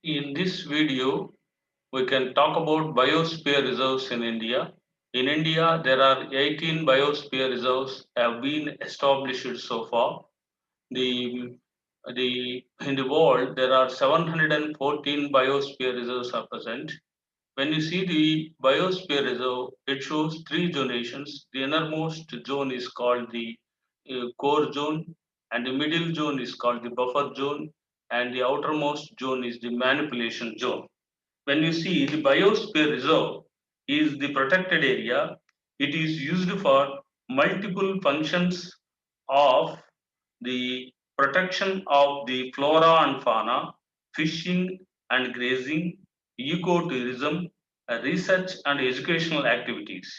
In this video, we can talk about biosphere reserves in India. In India, there are 18 biosphere reserves have been established so far. The, in the world, there are 714 biosphere reserves are present. When you see the biosphere reserve, it shows three zonations. The innermost zone is called the core zone, and the middle zone is called the buffer zone, and the outermost zone is the manipulation zone. When you see the biosphere reserve is the protected area, it is used for multiple functions of the protection of the flora and fauna, fishing and grazing, ecotourism, research and educational activities,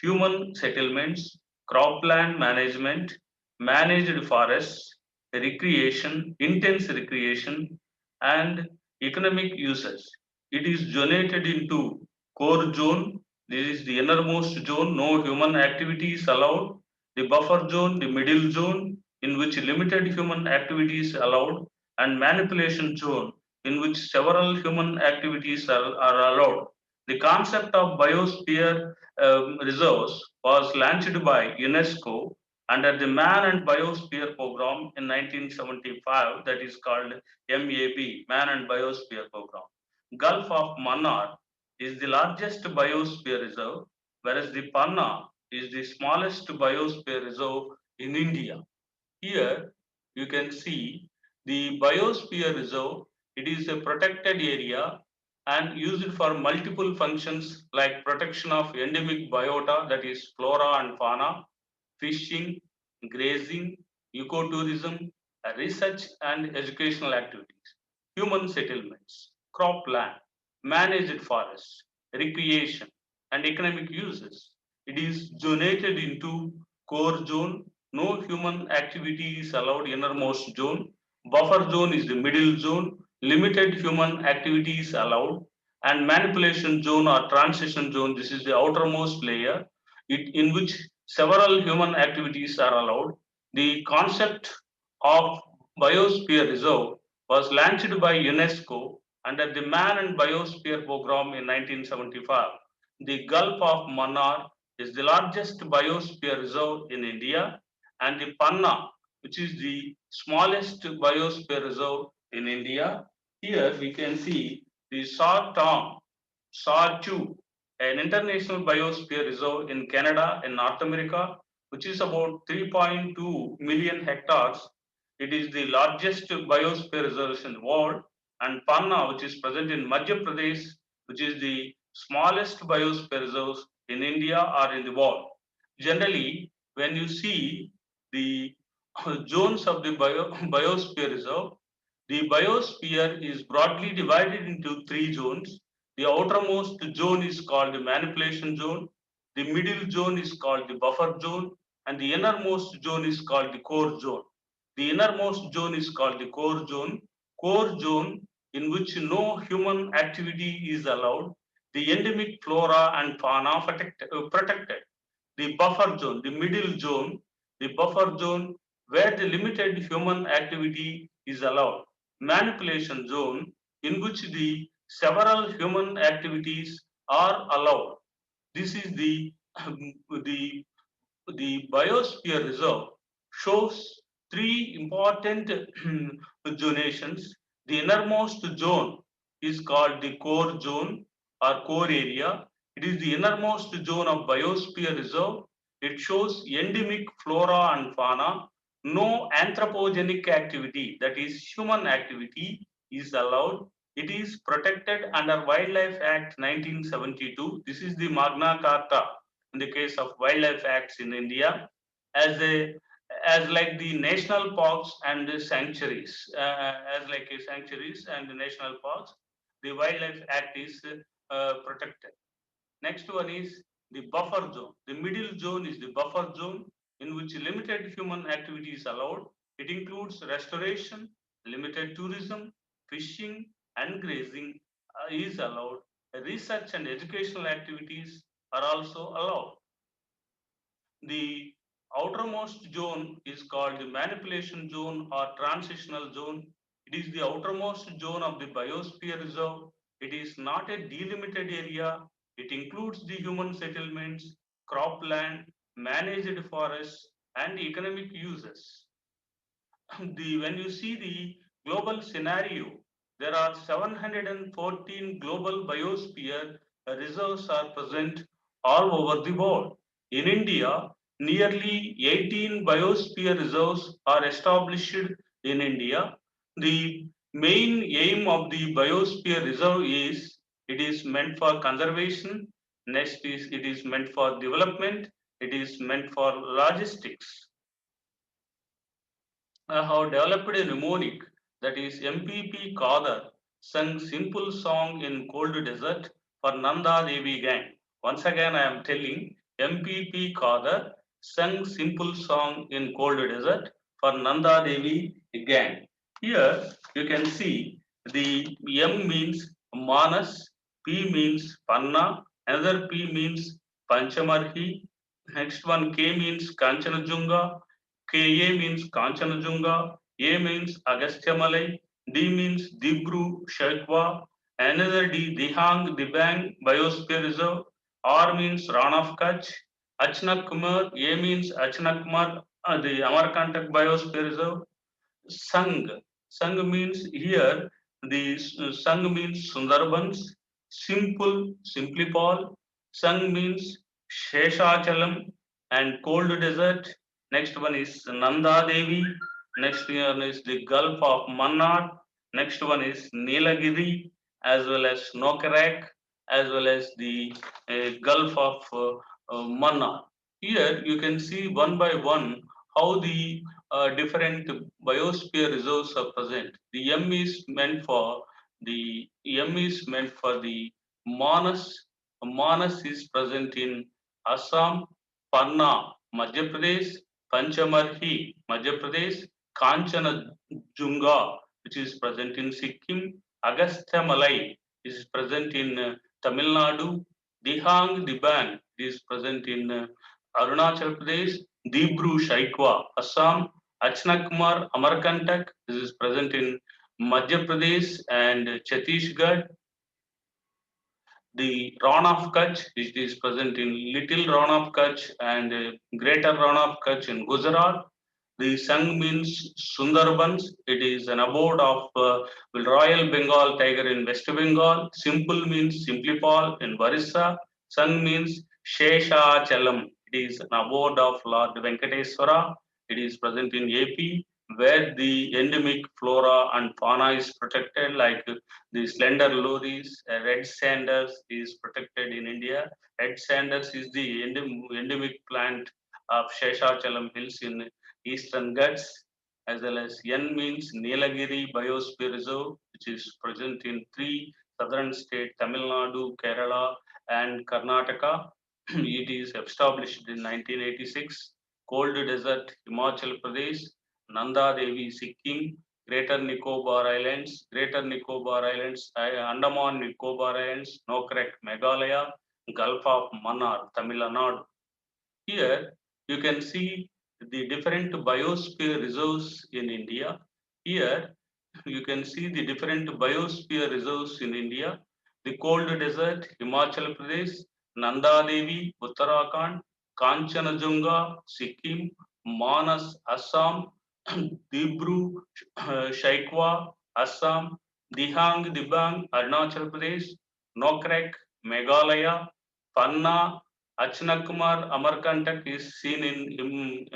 human settlements, cropland management, managed forests, recreation, intense recreation, and economic uses. It is donated into core zone. This is the innermost zone, no human activity is allowed. The buffer zone, the middle zone, in which limited human activity is allowed, and manipulation zone, in which several human activities are allowed. The concept of biosphere reserves was launched by UNESCO under the Man and Biosphere program in 1975, that is called MAB, Man and Biosphere program. Gulf of Mannar is the largest biosphere reserve, whereas the Panna is the smallest biosphere reserve in India. Here you can see the biosphere reserve. It is a protected area and used for multiple functions like protection of endemic biota, that is flora and fauna, fishing, grazing, ecotourism, research and educational activities, human settlements, cropland, managed forests, recreation, and economic uses. It is donated into core zone. No human activity is allowed innermost zone. Buffer zone is the middle zone. Limited human activity is allowed. And manipulation zone or transition zone, this is the outermost layer, in which several human activities are allowed. The concept of biosphere reserve was launched by UNESCO under the Man and Biosphere program in 1975. The Gulf of Mannar is the largest biosphere reserve in India, and the Panna, which is the smallest biosphere reserve in India. Here we can see the Saw-Chu, an international biosphere reserve in Canada in North America, which is about 3.2 million hectares. It is the largest biosphere reserve in the world. And Panna, which is present in Madhya Pradesh, which is the smallest biosphere reserves in India or in the world. Generally, when you see the zones of the biosphere reserve, the biosphere is broadly divided into three zones. The outermost zone is called the manipulation zone, the middle zone is called the buffer zone, and the innermost zone is called the core zone. The innermost zone is called the core zone in which no human activity is allowed, the endemic flora and fauna protected. The buffer zone, the buffer zone where the limited human activity is allowed. Manipulation zone in which the several human activities are allowed. This is the the biosphere reserve shows three important zonations. The innermost zone is called the core zone or core area. It is the innermost zone of biosphere reserve. It shows endemic flora and fauna. No anthropogenic activity, that is human activity, is allowed. It is protected under Wildlife Act 1972. This is the Magna Carta in the case of wildlife acts in India, as a as like the national parks and the sanctuaries, as like a sanctuaries and the national parks, the Wildlife Act is protected. Next one is the buffer zone. The middle zone is the buffer zone in which limited human activity is allowed. It includes restoration, limited tourism, fishing, and grazing is allowed. Research and educational activities are also allowed. The outermost zone is called the manipulation zone or transitional zone. It is the outermost zone of the Biosphere Reserve. It is not a delimited area. It includes the human settlements, cropland, managed forests, and economic uses. When you see the global scenario, there are 714 global biosphere reserves are present all over the world. In India, nearly 18 biosphere reserves are established in India. The main aim of the biosphere reserve is it is meant for conservation. Next is it is meant for development. It is meant for logistics. I have developed a mnemonic that is MPP Kadar sung simple song in cold desert for Nanda Devi gang. Once again, I am telling MPP Kadar sung simple song in cold desert for Nanda Devi gang. Here you can see the M means Manas, P means Panna, another P means Panchamarhi, next one K means Kanchanajunga, Ka means Kanchanajunga, A means Agastyamalai, D means Dibru Shaikwa, another D Dihang Dibang Biosphere Reserve, R means Ran of Kutch, Achnak Kumar, A means Achnak Kumar, the Amarkantak Biosphere Reserve, Sang. Sang means here the Sang means Sundarbans, simple, Simplipal. Sang means Sheshachalam and cold desert. Next one is Nanda Devi. Next one is the Gulf of Mannar. Next one is Nilagiri as well as Nokarak as well as the Gulf of Mannar. Here you can see one by one how the different biosphere reserves are present. The M is meant for the Manas. Manas is present in Assam, Panna, Madhya Pradesh, Panchamarhi, Madhya Pradesh, Kanchanajunga, which is present in Sikkim, Agastyamalai is present in Tamil Nadu, Dihang Dibang is present in Arunachal Pradesh, Dibru Shaikwa, Assam, Achnakumar Amarkantak, this is present in Madhya Pradesh and Chhattisgarh. The Ran of Kutch, which is present in Little Ran of Kutch and Greater Ran of Kutch in Gujarat. The Sang means Sundarbans. It is an abode of Royal Bengal tiger in West Bengal. Simple means Simplipal in Orissa. Sang means Sheshachalam. It is an abode of Lord Venkateswara. It is present in AP, where the endemic flora and fauna is protected, like the slender lories, red sanders is protected in India. Red sanders is the endemic plant of Sheshachalam Hills in Eastern Ghats, as well as N means Nilagiri Biosphere Reserve, which is present in three southern states, Tamil Nadu, Kerala, and Karnataka. It is established in 1986. Cold Desert, Himachal Pradesh, Nanda Devi, Sikkim, Greater Nicobar Islands, Andaman Nicobar Islands, Nokrek, Meghalaya, Gulf of Mannar, Tamil Nadu. Here you can see the different biosphere reserves in India. Here you can see the different biosphere reserves in India. The cold desert, Himachal Pradesh, Nanda Devi, Uttarakhand, Kanchanajunga, Sikkim, Manas, Assam, Dibru, Shaikwa, Assam, Dihang, Dibang, Arunachal Pradesh, Nokrek, Meghalaya, Panna, Achnakumar Amarkantak is seen in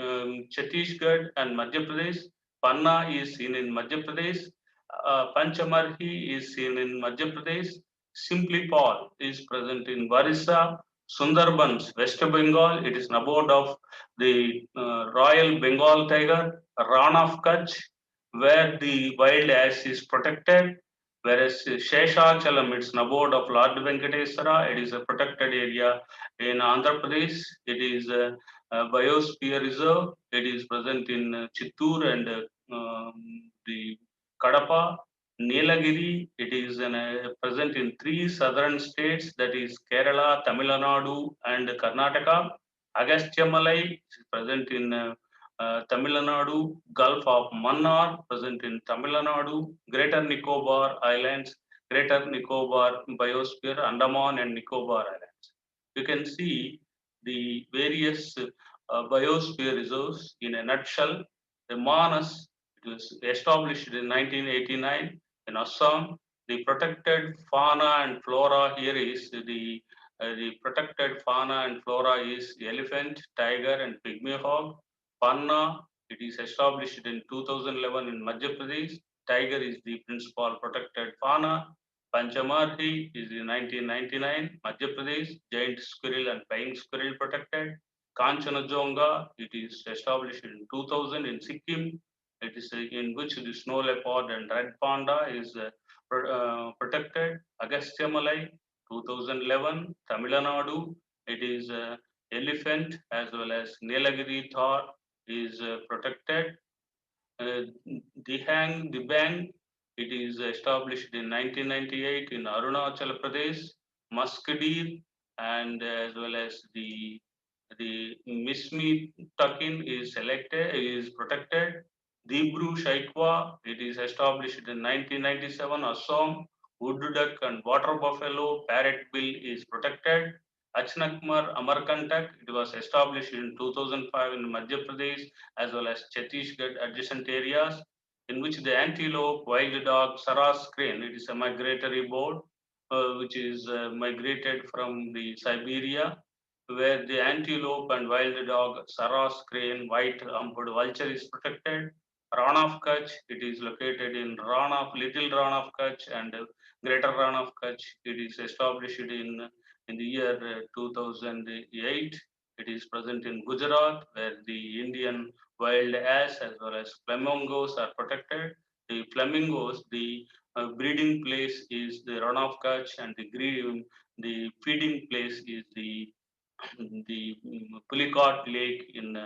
Chhattisgarh and Madhya Pradesh. Panna is seen in Madhya Pradesh. Panchamarhi is seen in Madhya Pradesh. Simplipal is present in Orissa. Sundarbans, West Bengal. It is an abode of the Royal Bengal tiger. Ran of Kutch, where the wild ass is protected. Whereas Sheshachalam, it's an abode of Lord Venkateswara. It is a protected area in Andhra Pradesh. It is a biosphere reserve. It is present in Chittoor and the Kadapa. Nilagiri, it is present in three southern states, that is Kerala, Tamil Nadu, and Karnataka. Agastyamalai is present in Tamil Nadu, Gulf of Mannar, present in Tamil Nadu, Greater Nicobar Islands, Greater Nicobar Biosphere, Andaman and Nicobar Islands. You can see the various biosphere reserves in a nutshell. The Manas, it was established in 1989 in Assam. The protected fauna and flora here is the protected fauna and flora is elephant, tiger, and pygmy hog. PANNA, it is established in 2011 in Madhya Pradesh. Tiger is the principal protected fauna. Panchamarhi is in 1999, Madhya Pradesh, giant squirrel and flying squirrel protected. Kanchanajunga, it is established in 2000 in Sikkim. It is in which the snow leopard and red panda is protected. Agastyamalai, 2011, Tamil Nadu, it is elephant as well as Nilagiri Thor is protected. Dibang, it is established in 1998 in Arunachal Pradesh. Muscadeer and as well as the Mismi Takin is protected. Dibru Shaikwa, it is established in 1997. Assam, wood duck and water buffalo, parrot bill is protected. Achnakmar Amarkantak, it was established in 2005 in Madhya Pradesh as well as Chhattisgarh adjacent areas, in which the antelope, wild dog, Saras crane, it is a migratory bird which is migrated from the Siberia, where the antelope and wild dog, Saras crane, white-humped vulture is protected. Ran of Kutch, it is located in Little Ran of Kutch and Greater Ran of Kutch. It is established in the year 2008. It is present in Gujarat, where the Indian wild ass as well as flamingos are protected. The flamingos, the breeding place is the Ran of Kutch, and the feeding place is the Pulicat Lake in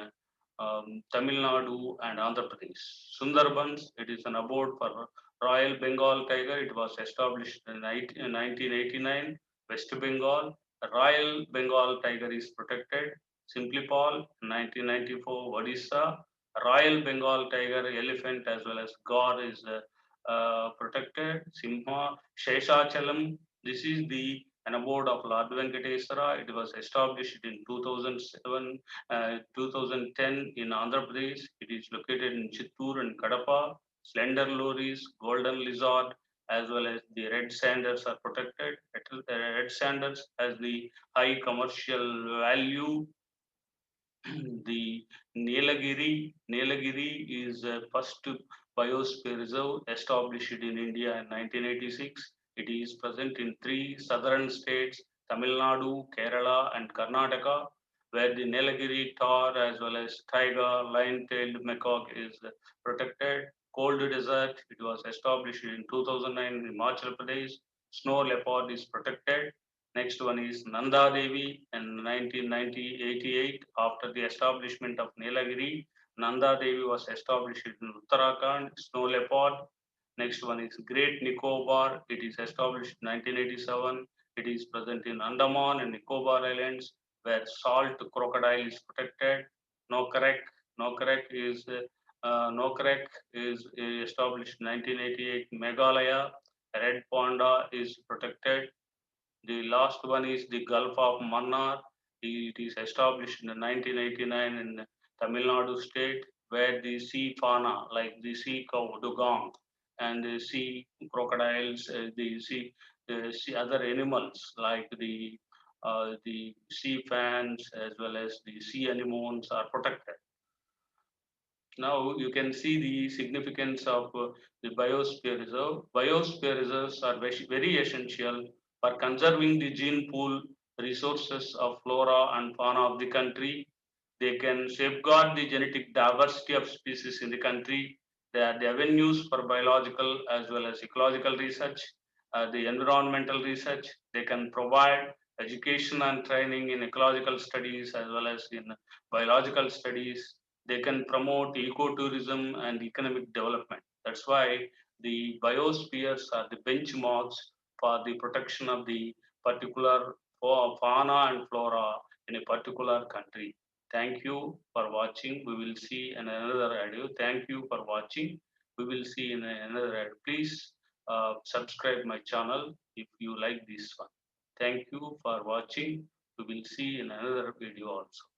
Tamil Nadu and Andhra Pradesh. Sundarbans, it is an abode for Royal Bengal tiger. It was established in 1989. West Bengal, Royal Bengal tiger is protected. Simplipal, 1994. Odisha, Royal Bengal tiger, elephant as well as gaur is protected. Simha, Sheshachalam, this is the an abode of Lord Venkateswara. It was established in 2010 in Andhra Pradesh. It is located in Chittoor and Kadapa. Slender lories, golden lizard, as well as the red sanders are protected. Red sanders has the high commercial value. The Nilagiri is the first biosphere reserve established in India in 1986. It is present in three southern states, Tamil Nadu, Kerala, and Karnataka, where the Nilagiri tahr as well as tiger, lion-tailed macaque is protected. Cold desert, it was established in 2009 in Himachal Pradesh. Snow leopard is protected. Next one is Nanda Devi in 1988. After the establishment of Nilagiri, Nanda Devi was established in Uttarakhand, snow leopard. Next one is Great Nicobar. It is established in 1987. It is present in Andaman and Nicobar Islands, where salt crocodile is protected. Nokrek, Nokrek is established in 1988. Meghalaya, red panda is protected. The last one is the Gulf of Mannar. It is established in 1989 in Tamil Nadu state, where the sea fauna like the sea cow, dugong, and the sea crocodiles, the sea other animals like the sea fans as well as the sea anemones are protected. Now you can see the significance of the biosphere reserve. Biosphere reserves are very essential for conserving the gene pool resources of flora and fauna of the country. They can safeguard the genetic diversity of species in the country. They are the avenues for biological as well as ecological research, the environmental research. They can provide education and training in ecological studies as well as in biological studies. They can promote ecotourism and economic development. That's why the biospheres are the benchmarks for the protection of the particular fauna and flora in a particular country. Thank you for watching. We will see in another video. Thank you for watching. We will see in another video. Please subscribe my channel if you like this one. Thank you for watching. We will see in another video also.